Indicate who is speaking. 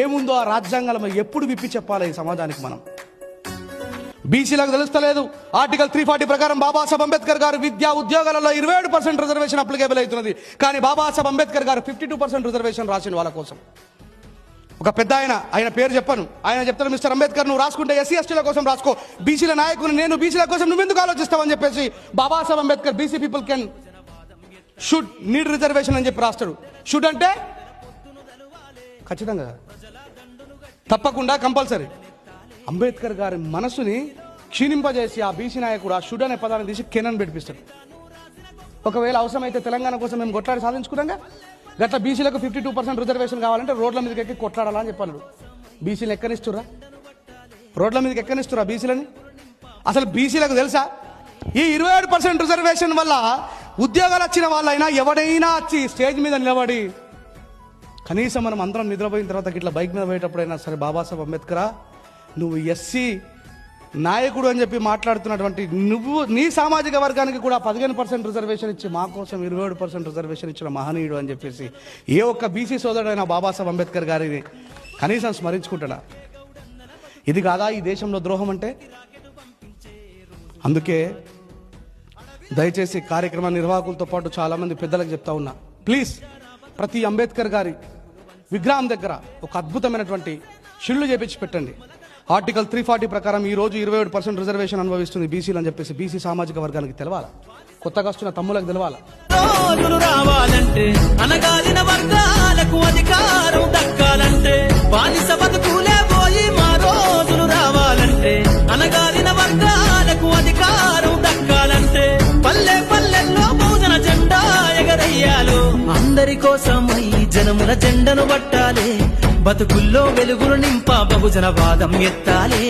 Speaker 1: ఏముందో ఆ రాజ్యాంగాలు ఎప్పుడు విప్పి చెప్పాలి ఈ సమాజానికి మనం? బీసీలకు తెలుస్తలేదు. ఆర్టికల్ 340 ప్రకారం బాబాసాహెబ్ అంబేద్కర్ గారు విద్యా ఉద్యోగాలలో 27% రిజర్వేషన్ అప్లికేబుల్ అవుతున్నది. కానీ బాబాసాహెబ్ అంబేద్కర్ గారు 52% రిజర్వేషన్ రాసిన వాళ్ళ కోసం. ఒక పెద్ద ఆయన పేరు చెప్పను, ఆయన చెప్తారు, మిస్టర్ అంబేద్కర్ నువ్వు రాసుకుంటే ఎస్సీ ఎస్టీల కోసం రాసుకో, బీసీల నాయకుని నేను, బీసీల కోసం నువ్వెందుకు ఆలోచిస్తావని చెప్పేసి Babasaheb Ambedkar BC people should need reservation అని చెప్పి రాస్తాడు. షుడ్ అంటే ఖచ్చితంగా, తప్పకుండా, కంపల్సరీ. అంబేద్కర్ గారి మనసుని క్షీణింపజేసి ఆ బీసీ నాయకుడు ఆ షుడ్ అనే పదాన్ని తీసి కెనన్ పెట్టిస్తాడు. ఒకవేళ అవసరమైతే తెలంగాణ కోసం మేము కొట్లాడి సాధించుకున్నాగా, గట్ల బీసీలకు 52% రిజర్వేషన్ కావాలంటే రోడ్ల మీదకి ఎక్కి కొట్లాడాలని చెప్పాను. బీసీలు ఎక్కనిస్తురా? రోడ్ల మీదకి ఎక్కనిస్తురా బీసీలని? అసలు బీసీలకు తెలుసా ఈ 27% రిజర్వేషన్ వల్ల ఉద్యోగాలు వచ్చిన వాళ్ళైనా ఎవడైనా వచ్చి స్టేజ్ మీద నిలబడి కనీసం మనం అందరం నిద్రపోయిన తర్వాత ఇట్లా బైక్ మీద పోయేటప్పుడైనా సరే బాబాసాహెబ్ అంబేద్కర్ నువ్వు ఎస్సీ నాయకుడు అని చెప్పి మాట్లాడుతున్నటువంటి నువ్వు నీ సామాజిక వర్గానికి కూడా 15% రిజర్వేషన్ ఇచ్చి మా కోసం 27% రిజర్వేషన్ ఇచ్చిన మహనీయుడు అని చెప్పేసి ఏ ఒక్క బీసీ సోదరుడైన బాబాసాహెబ్ అంబేద్కర్ గారిని కనీసం స్మరించుకుంటాడా? ఇది కాదా ఈ దేశంలో ద్రోహం అంటే? అందుకే దయచేసి కార్యక్రమ నిర్వాహకులతో పాటు చాలామంది పెద్దలకు చెప్తా ఉన్నా, ప్లీజ్ ప్రతి అంబేద్కర్ గారి విగ్రహం దగ్గర ఒక అద్భుతమైనటువంటి షిల్లు చేపించి పెట్టండి. ఆర్టికల్ 340 ప్రకారం ఈ రోజు 27% రిజర్వేషన్ అనుభవిస్తుంది బీసీలు అని చెప్పేసి బీసీ సామాజిక వర్గానికి తెలవాలా, కొత్తగా వస్తున్న తమ్ములకు తెలవాలా.
Speaker 2: రోజులు రావాలంటే అనగాలిన వర్గాలకు అధికారం దక్కాలంటే బానిస బతుకులే పోయి మా రోజులు రావాలంటే అనగాలిన వర్గాలకు అధికారం దక్కాలంటే పల్లె పల్లెల్లో బహుజన జెండా ఎగరయ్యాలో అందరి కోసం ఈ జనముల జెండను పట్టాలే, బతుకుల్లో వెలుగులు నింప బహుజన వాదం ఎత్తాలే.